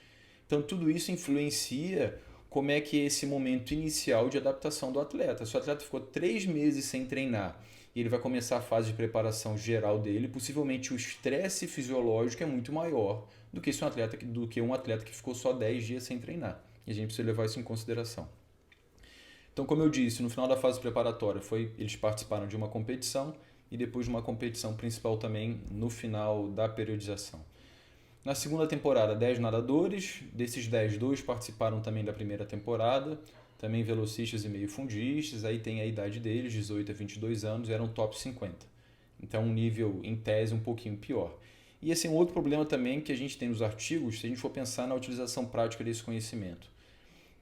Então tudo isso influencia como é que é esse momento inicial de adaptação do atleta. Se o atleta ficou 3 meses sem treinar e ele vai começar a fase de preparação geral dele, possivelmente o estresse fisiológico é muito maior do que um atleta que ficou só 10 dias sem treinar. E a gente precisa levar isso em consideração. Então, como eu disse, no final da fase preparatória eles participaram de uma competição e depois de uma competição principal também no final da periodização. Na segunda temporada, 10 nadadores, desses 10, 2 participaram também da primeira temporada, também velocistas e meio-fundistas, aí tem a idade deles, 18 a 22 anos, eram top 50. Então, um nível, em tese, um pouquinho pior. E esse é um outro problema também que a gente tem nos artigos, se a gente for pensar na utilização prática desse conhecimento.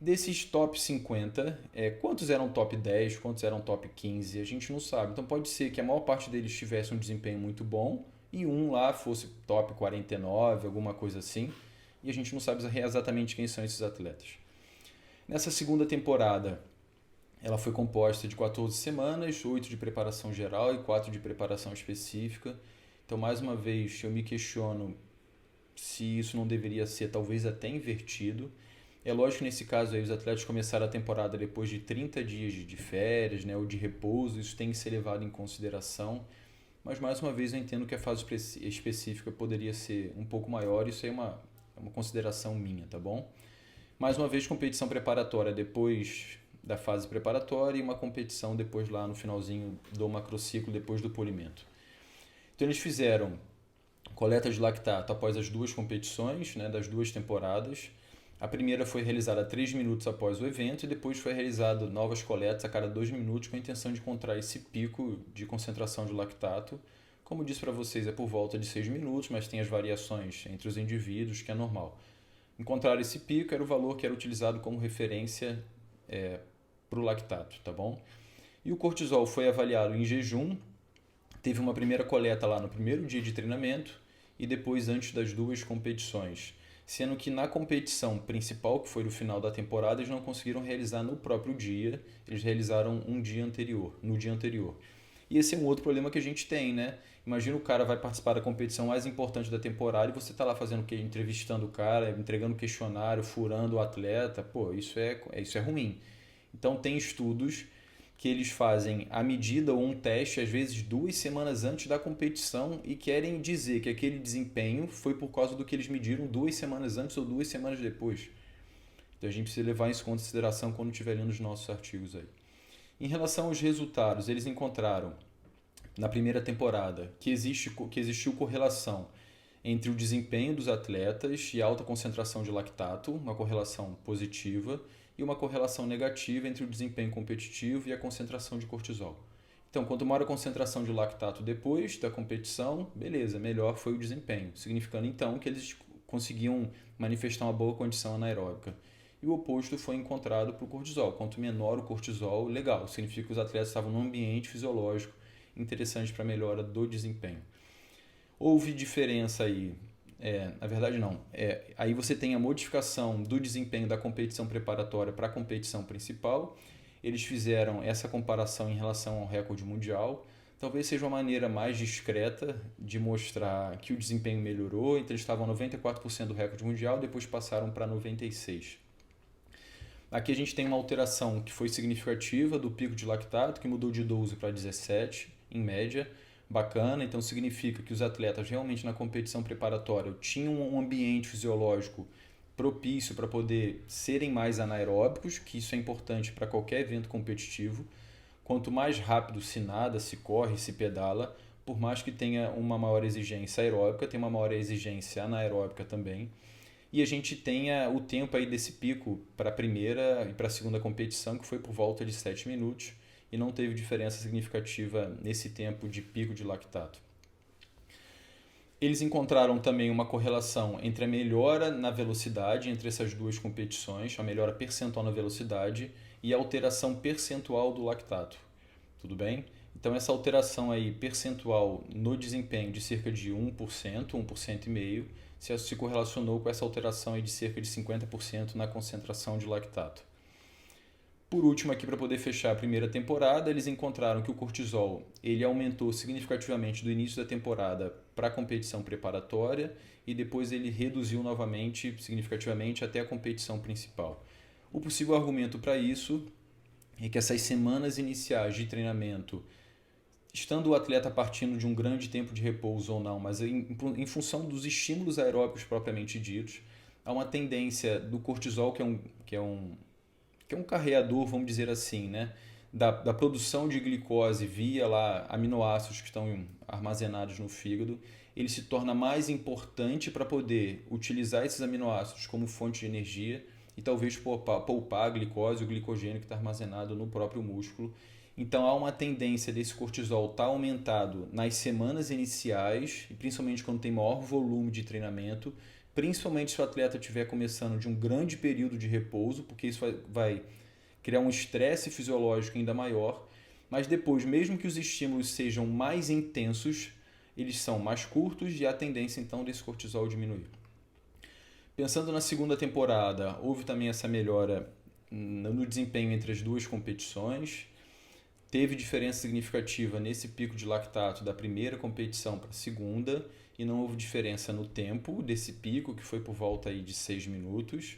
Desses top 50, quantos eram top 10, quantos eram top 15, a gente não sabe. Então pode ser que a maior parte deles tivesse um desempenho muito bom e um lá fosse top 49, alguma coisa assim, e a gente não sabe exatamente quem são esses atletas. Nessa segunda temporada, ela foi composta de 14 semanas, 8 de preparação geral e 4 de preparação específica. Então, mais uma vez, eu me questiono se isso não deveria ser talvez até invertido. É lógico que nesse caso aí, os atletas começaram a temporada depois de 30 dias de férias, né, ou de repouso, isso tem que ser levado em consideração. Mas mais uma vez eu entendo que a fase específica poderia ser um pouco maior, isso aí é uma consideração minha, tá bom? Mais uma vez, competição preparatória depois da fase preparatória e uma competição depois lá no finalzinho do macrociclo, depois do polimento. Então eles fizeram coleta de lactato após as duas competições, né, das duas temporadas. A primeira foi realizada 3 minutos após o evento e depois foi realizada novas coletas a cada 2 minutos com a intenção de encontrar esse pico de concentração de lactato. Como disse para vocês, é por volta de 6 minutos, mas tem as variações entre os indivíduos, que é normal. Encontrar esse pico era o valor que era utilizado como referência para o lactato, tá bom? E o cortisol foi avaliado em jejum, teve uma primeira coleta lá no primeiro dia de treinamento e depois antes das duas competições. Sendo que na competição principal, que foi no final da temporada, eles não conseguiram realizar no próprio dia, eles realizaram no dia anterior. E esse é um outro problema que a gente tem, né? Imagina o cara vai participar da competição mais importante da temporada e você está lá fazendo o quê? Entrevistando o cara, entregando questionário, furando o atleta. Pô, isso é ruim. Então tem estudos que eles fazem a medida ou um teste, às vezes 2 semanas antes da competição e querem dizer que aquele desempenho foi por causa do que eles mediram 2 semanas antes ou 2 semanas depois. Então a gente precisa levar isso em consideração quando estiver lendo os nossos artigos aí. Em relação aos resultados, eles encontraram na primeira temporada que existiu correlação entre o desempenho dos atletas e a alta concentração de lactato, uma correlação positiva, e uma correlação negativa entre o desempenho competitivo e a concentração de cortisol. Então, quanto maior a concentração de lactato depois da competição, beleza, melhor foi o desempenho, significando então que eles conseguiam manifestar uma boa condição anaeróbica. E o oposto foi encontrado para o cortisol. Quanto menor o cortisol, legal, significa que os atletas estavam num ambiente fisiológico interessante para a melhora do desempenho. Houve diferença aí. Na verdade não. Aí você tem a modificação do desempenho da competição preparatória para a competição principal. Eles fizeram essa comparação em relação ao recorde mundial. Talvez seja uma maneira mais discreta de mostrar que o desempenho melhorou. Então eles estavam a 94% do recorde mundial, depois passaram para 96%. Aqui a gente tem uma alteração que foi significativa do pico de lactato, que mudou de 12 para 17, em média. Bacana, então significa que os atletas realmente na competição preparatória tinham um ambiente fisiológico propício para poder serem mais anaeróbicos, que isso é importante para qualquer evento competitivo. Quanto mais rápido se nada, se corre, se pedala, por mais que tenha uma maior exigência aeróbica, tem uma maior exigência anaeróbica também. E a gente tenha o tempo aí desse pico para a primeira e para a segunda competição, que foi por volta de 7 minutos, e não teve diferença significativa nesse tempo de pico de lactato. Eles encontraram também uma correlação entre a melhora na velocidade entre essas duas competições, a melhora percentual na velocidade e a alteração percentual do lactato. Tudo bem? Então, essa alteração aí percentual no desempenho de cerca de 1%, 1,5%, se correlacionou com essa alteração aí de cerca de 50% na concentração de lactato. Por último, aqui para poder fechar a primeira temporada, eles encontraram que o cortisol ele aumentou significativamente do início da temporada para a competição preparatória e depois ele reduziu novamente significativamente até a competição principal. O possível argumento para isso é que essas semanas iniciais de treinamento, estando o atleta partindo de um grande tempo de repouso ou não, mas em função dos estímulos aeróbicos propriamente ditos, há uma tendência do cortisol, que é um carreador, vamos dizer assim, né? Da produção de glicose via lá aminoácidos que estão armazenados no fígado, ele se torna mais importante para poder utilizar esses aminoácidos como fonte de energia e talvez poupar a glicose, o glicogênio que está armazenado no próprio músculo. Então há uma tendência desse cortisol estar aumentado nas semanas iniciais, e principalmente quando tem maior volume de treinamento, principalmente se o atleta estiver começando de um grande período de repouso, porque isso vai criar um estresse fisiológico ainda maior, mas depois, mesmo que os estímulos sejam mais intensos, eles são mais curtos e há tendência então desse cortisol diminuir. Pensando na segunda temporada, houve também essa melhora no desempenho entre as duas competições. Teve diferença significativa nesse pico de lactato da primeira competição para a segunda e não houve diferença no tempo desse pico, que foi por volta aí de 6 minutos.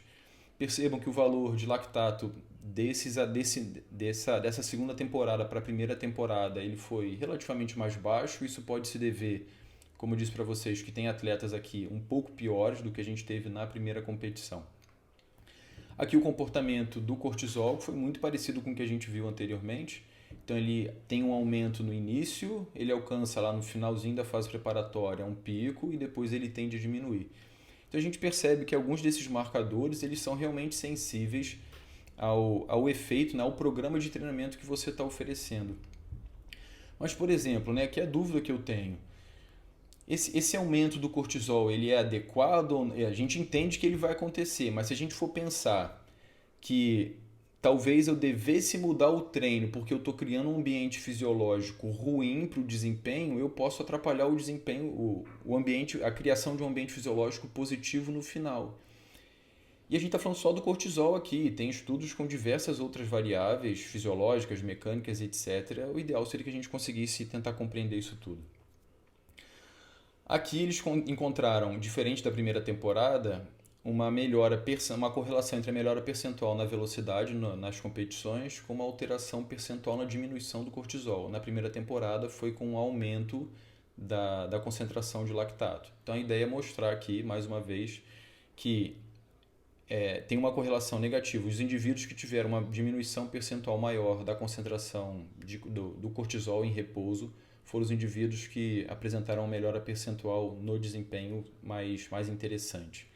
Percebam que o valor de lactato dessa segunda temporada para a primeira temporada ele foi relativamente mais baixo. Isso pode se dever, como eu disse para vocês, que tem atletas aqui um pouco piores do que a gente teve na primeira competição. Aqui o comportamento do cortisol foi muito parecido com o que a gente viu anteriormente. Então ele tem um aumento no início, ele alcança lá no finalzinho da fase preparatória um pico e depois ele tende a diminuir. Então a gente percebe que alguns desses marcadores eles são realmente sensíveis ao efeito, né, ao programa de treinamento que você está oferecendo. Mas, por exemplo, né, aqui é a dúvida que eu tenho. Esse aumento do cortisol ele é adequado? A gente entende que ele vai acontecer, mas se a gente for pensar que talvez eu devesse mudar o treino porque eu estou criando um ambiente fisiológico ruim para o desempenho, eu posso atrapalhar o desempenho, o ambiente, a criação de um ambiente fisiológico positivo no final. E a gente está falando só do cortisol aqui, tem estudos com diversas outras variáveis fisiológicas, mecânicas, etc. O ideal seria que a gente conseguisse tentar compreender isso tudo. Aqui eles encontraram, diferente da primeira temporada, uma correlação entre a melhora percentual na velocidade nas competições com uma alteração percentual na diminuição do cortisol. Na primeira temporada foi com um aumento da concentração de lactato. Então a ideia é mostrar aqui, mais uma vez, que tem uma correlação negativa. Os indivíduos que tiveram uma diminuição percentual maior da concentração do cortisol em repouso foram os indivíduos que apresentaram uma melhora percentual no desempenho mais interessante.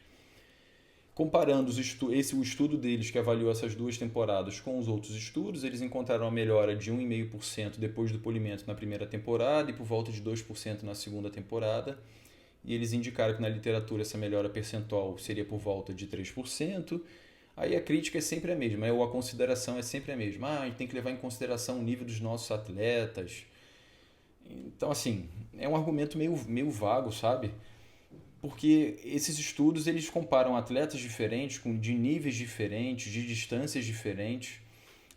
Comparando o estudo deles que avaliou essas duas temporadas com os outros estudos, eles encontraram uma melhora de 1,5% depois do polimento na primeira temporada e por volta de 2% na segunda temporada. E eles indicaram que na literatura essa melhora percentual seria por volta de 3%. Aí a crítica é sempre a mesma, ou a consideração é sempre a mesma. A gente tem que levar em consideração o nível dos nossos atletas. Então, assim, é um argumento meio vago, sabe? Porque esses estudos eles comparam atletas diferentes, de níveis diferentes, de distâncias diferentes.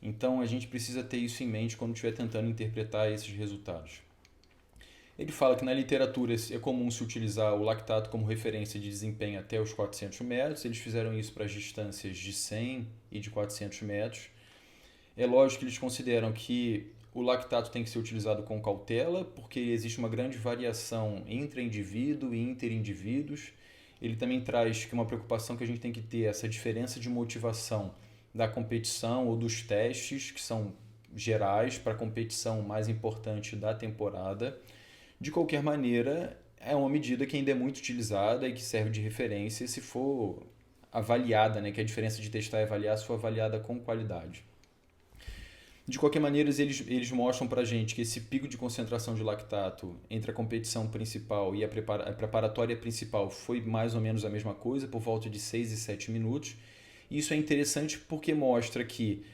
Então a gente precisa ter isso em mente quando estiver tentando interpretar esses resultados. Ele fala que na literatura é comum se utilizar o lactato como referência de desempenho até os 400 metros. Eles fizeram isso para as distâncias de 100 e de 400 metros. É lógico que eles consideram que o lactato tem que ser utilizado com cautela, porque existe uma grande variação entre indivíduo e interindivíduos. Ele também traz que uma preocupação que a gente tem que ter essa diferença de motivação da competição ou dos testes, que são gerais para a competição mais importante da temporada. De qualquer maneira, é uma medida que ainda é muito utilizada e que serve de referência se for avaliada, né? Que a diferença de testar e avaliar se for avaliada com qualidade. De qualquer maneira, eles mostram para a gente que esse pico de concentração de lactato entre a competição principal e a preparatória principal foi mais ou menos a mesma coisa, por volta de 6 e 7 minutos. E isso é interessante porque mostra que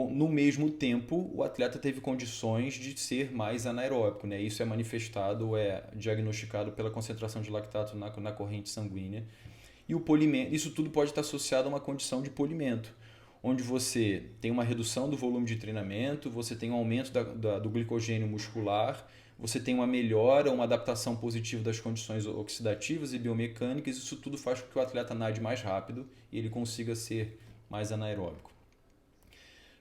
no mesmo tempo, o atleta teve condições de ser mais anaeróbico, né? Isso é manifestado, é diagnosticado pela concentração de lactato na corrente sanguínea. E o polimento, isso tudo pode estar associado a uma condição de polimento, onde você tem uma redução do volume de treinamento, você tem um aumento do glicogênio muscular, você tem uma melhora, uma adaptação positiva das condições oxidativas e biomecânicas. Isso tudo faz com que o atleta nade mais rápido e ele consiga ser mais anaeróbico.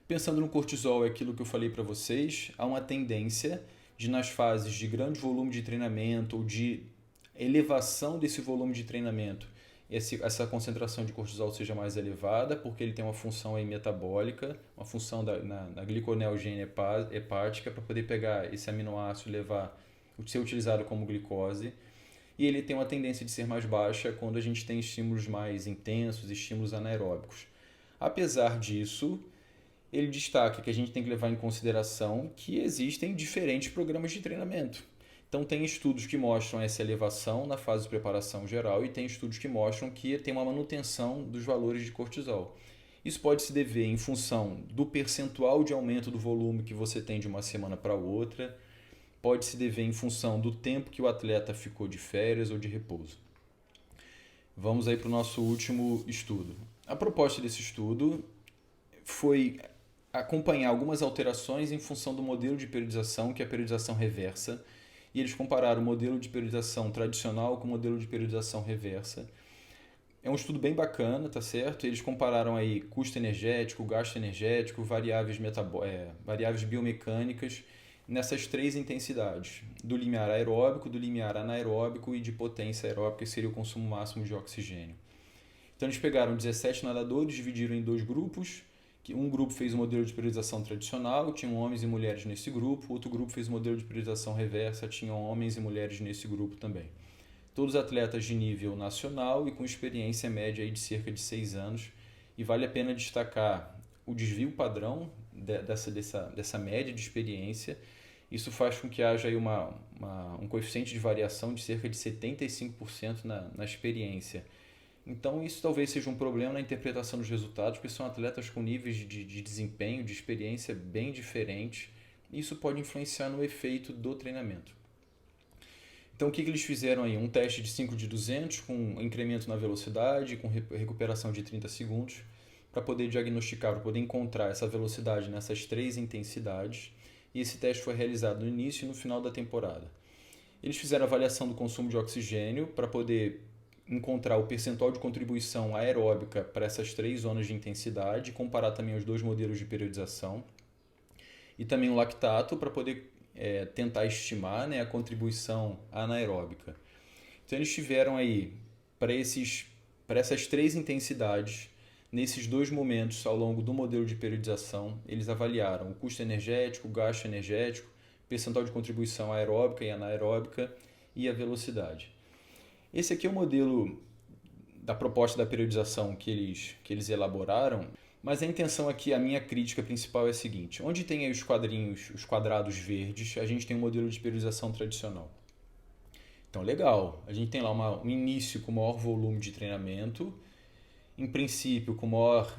Pensando no cortisol, é aquilo que eu falei para vocês, há uma tendência de, nas fases de grande volume de treinamento ou de elevação desse volume de treinamento, essa concentração de cortisol seja mais elevada, porque ele tem uma função aí metabólica, uma função na gliconeogênese hepática para poder pegar esse aminoácido e ser utilizado como glicose. E ele tem uma tendência de ser mais baixa quando a gente tem estímulos mais intensos, estímulos anaeróbicos. Apesar disso, ele destaca que a gente tem que levar em consideração que existem diferentes programas de treinamento. Então, tem estudos que mostram essa elevação na fase de preparação geral e tem estudos que mostram que tem uma manutenção dos valores de cortisol. Isso pode se dever em função do percentual de aumento do volume que você tem de uma semana para outra, pode se dever em função do tempo que o atleta ficou de férias ou de repouso. Vamos aí para o nosso último estudo. A proposta desse estudo foi acompanhar algumas alterações em função do modelo de periodização, que é a periodização reversa, e eles compararam o modelo de periodização tradicional com o modelo de periodização reversa. É um estudo bem bacana, tá certo? Eles compararam aí custo energético, gasto energético, variáveis biomecânicas nessas 3 intensidades, do limiar aeróbico, do limiar anaeróbico e de potência aeróbica, que seria o consumo máximo de oxigênio. Então eles pegaram 17 nadadores, dividiram em 2 grupos. Um grupo fez o modelo de periodização tradicional, tinham homens e mulheres nesse grupo. Outro grupo fez o modelo de periodização reversa, tinham homens e mulheres nesse grupo também. Todos atletas de nível nacional e com experiência média aí de cerca de 6 anos. E vale a pena destacar o desvio padrão dessa média de experiência. Isso faz com que haja aí um coeficiente de variação de cerca de 75% na experiência. Então, isso talvez seja um problema na interpretação dos resultados, porque são atletas com níveis de desempenho, de experiência bem diferentes. Isso pode influenciar no efeito do treinamento. Então, o que eles fizeram aí? Um teste de 5 de 200 com incremento na velocidade, com recuperação de 30 segundos, para poder diagnosticar, para poder encontrar essa velocidade nessas 3 intensidades. E esse teste foi realizado no início e no final da temporada. Eles fizeram a avaliação do consumo de oxigênio para poder encontrar o percentual de contribuição aeróbica para essas 3 zonas de intensidade, comparar também os 2 modelos de periodização e também o lactato para poder tentar estimar, né, a contribuição anaeróbica. Então eles tiveram aí para essas 3 intensidades, nesses 2 momentos ao longo do modelo de periodização, eles avaliaram o custo energético, o gasto energético, percentual de contribuição aeróbica e anaeróbica e a velocidade. Esse aqui é o modelo da proposta da periodização que eles elaboraram, mas a intenção aqui, a minha crítica principal é a seguinte: onde tem aí os quadrados verdes, a gente tem um modelo de periodização tradicional. Então, legal, a gente tem lá um início com maior volume de treinamento, em princípio com maior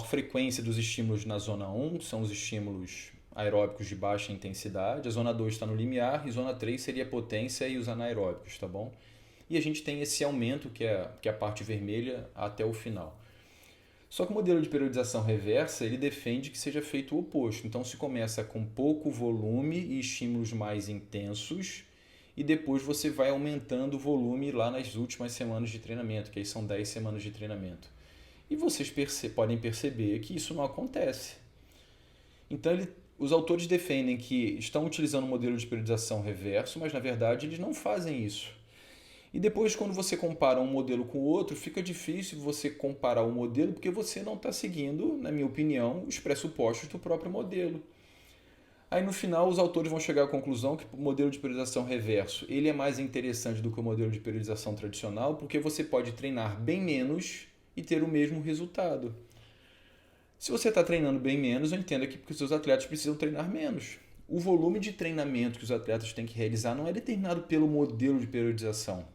frequência dos estímulos na zona 1, que são os estímulos aeróbicos de baixa intensidade, a zona 2 está no limiar e zona 3 seria a potência e os anaeróbicos, tá bom? E a gente tem esse aumento, que é a parte vermelha, até o final. Só que o modelo de periodização reversa, ele defende que seja feito o oposto. Então, se começa com pouco volume e estímulos mais intensos, e depois você vai aumentando o volume lá nas últimas semanas de treinamento, que aí são 10 semanas de treinamento. E vocês podem perceber que isso não acontece. Então, os autores defendem que estão utilizando o modelo de periodização reverso, mas na verdade eles não fazem isso. E depois, quando você compara um modelo com o outro, fica difícil você comparar o modelo porque você não está seguindo, na minha opinião, os pressupostos do próprio modelo. Aí no final os autores vão chegar à conclusão que o modelo de periodização reverso ele é mais interessante do que o modelo de periodização tradicional, porque você pode treinar bem menos e ter o mesmo resultado. Se você está treinando bem menos, eu entendo aqui porque os seus atletas precisam treinar menos. O volume de treinamento que os atletas têm que realizar não é determinado pelo modelo de periodização.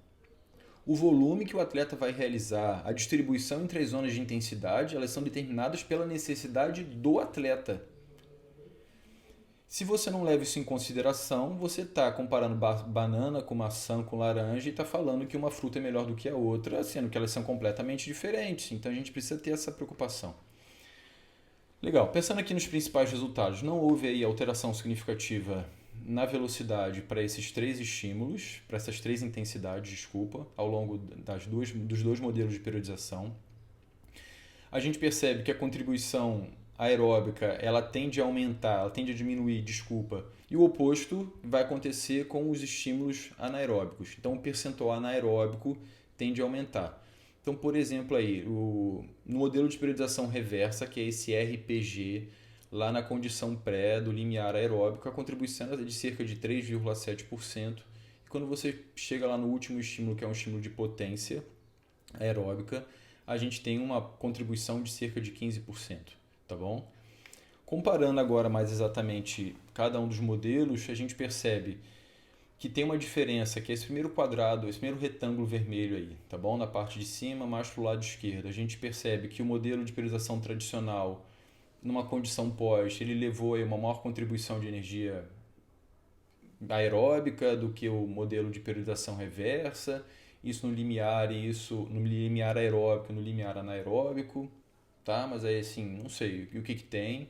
O volume que o atleta vai realizar, a distribuição entre as zonas de intensidade, elas são determinadas pela necessidade do atleta. Se você não leva isso em consideração, você está comparando banana com maçã com laranja e está falando que uma fruta é melhor do que a outra, sendo que elas são completamente diferentes. Então a gente precisa ter essa preocupação. Legal, pensando aqui nos principais resultados, não houve aí alteração significativa na velocidade para esses três estímulos, para essas três intensidades, desculpa, ao longo dos dois modelos de periodização. A gente percebe que a contribuição aeróbica ela tende a aumentar, ela tende a diminuir, desculpa, e o oposto vai acontecer com os estímulos anaeróbicos. Então o percentual anaeróbico tende a aumentar. Então, por exemplo, aí, no modelo de periodização reversa, que é esse RPG, lá na condição pré do limiar aeróbico, a contribuição é de cerca de 3,7%. E quando você chega lá no último estímulo, que é um estímulo de potência aeróbica, a gente tem uma contribuição de cerca de 15%, tá bom? Comparando agora mais exatamente cada um dos modelos, a gente percebe que tem uma diferença, que é esse primeiro quadrado, esse primeiro retângulo vermelho aí, tá bom? Na parte de cima, mais para o lado esquerdo. A gente percebe que o modelo de periodização tradicional, numa condição pós, ele levou aí uma maior contribuição de energia aeróbica do que o modelo de periodização reversa, isso no limiar e isso no limiar aeróbico, no limiar anaeróbico, tá? Mas aí assim, não sei o que tem.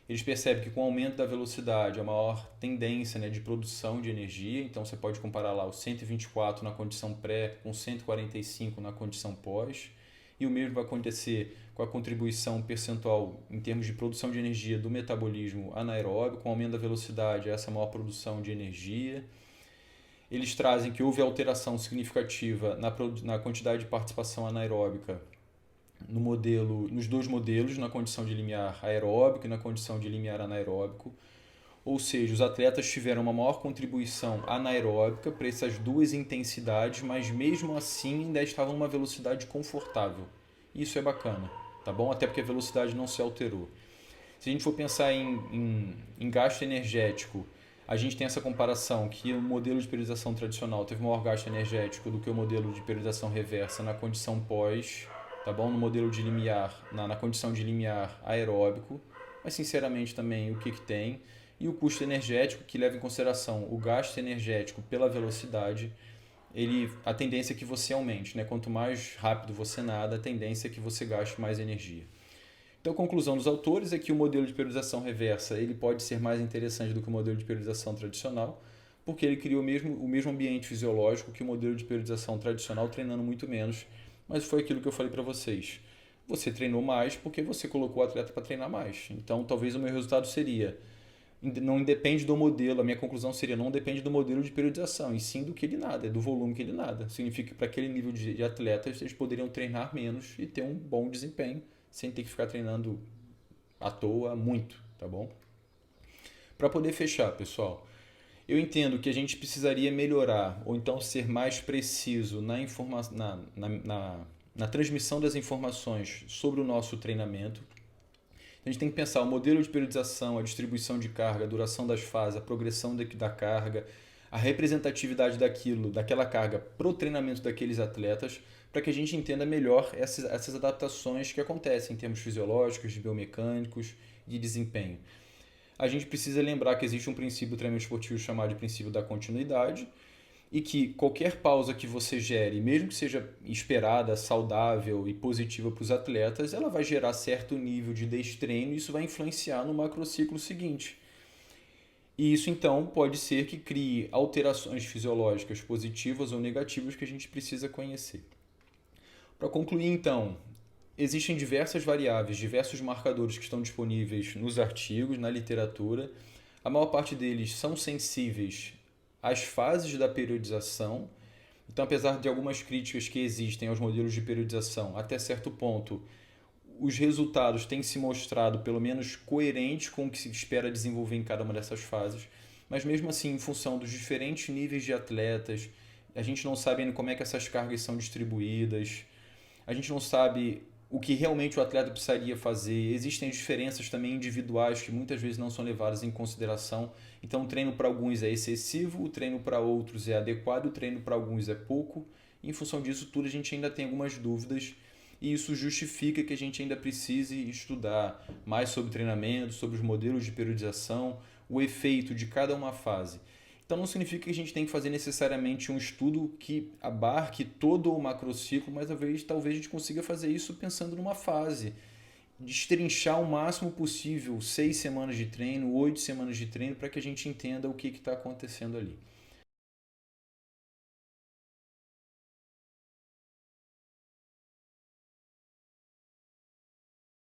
Eles percebem que com o aumento da velocidade, a maior tendência, né, de produção de energia, então você pode comparar lá o 124 na condição pré com 145 na condição pós, e o mesmo vai acontecer com a contribuição percentual em termos de produção de energia do metabolismo anaeróbico, com o aumento da velocidade, essa maior produção de energia. Eles trazem que houve alteração significativa na quantidade de participação anaeróbica nos dois modelos, na condição de limiar aeróbico e na condição de limiar anaeróbico. Ou seja, os atletas tiveram uma maior contribuição anaeróbica para essas duas intensidades, mas mesmo assim ainda estavam numa velocidade confortável. Isso é bacana, tá bom? Até porque a velocidade não se alterou. Se a gente for pensar em gasto energético, a gente tem essa comparação que o modelo de periodização tradicional teve maior gasto energético do que o modelo de periodização reversa na condição pós, tá bom? No modelo de limiar, na condição de limiar aeróbico, mas sinceramente também o que tem, e o custo energético que leva em consideração o gasto energético pela velocidade, a tendência é que você aumente, né? Quanto mais rápido você nada, a tendência é que você gaste mais energia. Então a conclusão dos autores é que o modelo de periodização reversa ele pode ser mais interessante do que o modelo de periodização tradicional, porque ele cria o mesmo ambiente fisiológico que o modelo de periodização tradicional, treinando muito menos. Mas foi aquilo que eu falei para vocês. Você treinou mais porque você colocou o atleta para treinar mais. Então, talvez o meu resultado seria, não depende do modelo, a minha conclusão seria, não depende do modelo de periodização, e sim do que ele nada, do volume que ele nada. Significa que para aquele nível de atletas, eles poderiam treinar menos e ter um bom desempenho, sem ter que ficar treinando à toa muito, tá bom? Para poder fechar, pessoal, eu entendo que a gente precisaria melhorar ou então ser mais preciso na transmissão das informações sobre o nosso treinamento. A gente tem que pensar o modelo de periodização, a distribuição de carga, a duração das fases, a progressão da carga, a representatividade daquela carga para o treinamento daqueles atletas, para que a gente entenda melhor essas adaptações que acontecem em termos fisiológicos, de biomecânicos, de desempenho. A gente precisa lembrar que existe um princípio do treinamento esportivo chamado de princípio da continuidade e que qualquer pausa que você gere, mesmo que seja esperada, saudável e positiva para os atletas, ela vai gerar certo nível de destreino e isso vai influenciar no macrociclo seguinte. E isso, então, pode ser que crie alterações fisiológicas positivas ou negativas que a gente precisa conhecer. Para concluir, então, existem diversas variáveis, diversos marcadores que estão disponíveis nos artigos, na literatura. A maior parte deles são sensíveis às fases da periodização. Então, apesar de algumas críticas que existem aos modelos de periodização, até certo ponto, os resultados têm se mostrado pelo menos coerentes com o que se espera desenvolver em cada uma dessas fases. Mas mesmo assim, em função dos diferentes níveis de atletas, a gente não sabe ainda como é que essas cargas são distribuídas, a gente não sabe o que realmente o atleta precisaria fazer. Existem diferenças também individuais que muitas vezes não são levadas em consideração. Então o treino para alguns é excessivo, o treino para outros é adequado, o treino para alguns é pouco. Em função disso tudo, a gente ainda tem algumas dúvidas e isso justifica que a gente ainda precise estudar mais sobre treinamento, sobre os modelos de periodização, o efeito de cada uma fase. Então não significa que a gente tem que fazer necessariamente um estudo que abarque todo o macrociclo, mas talvez a gente consiga fazer isso pensando numa fase, destrinchar o máximo possível 6 semanas de treino, 8 semanas de treino, para que a gente entenda o que está acontecendo ali.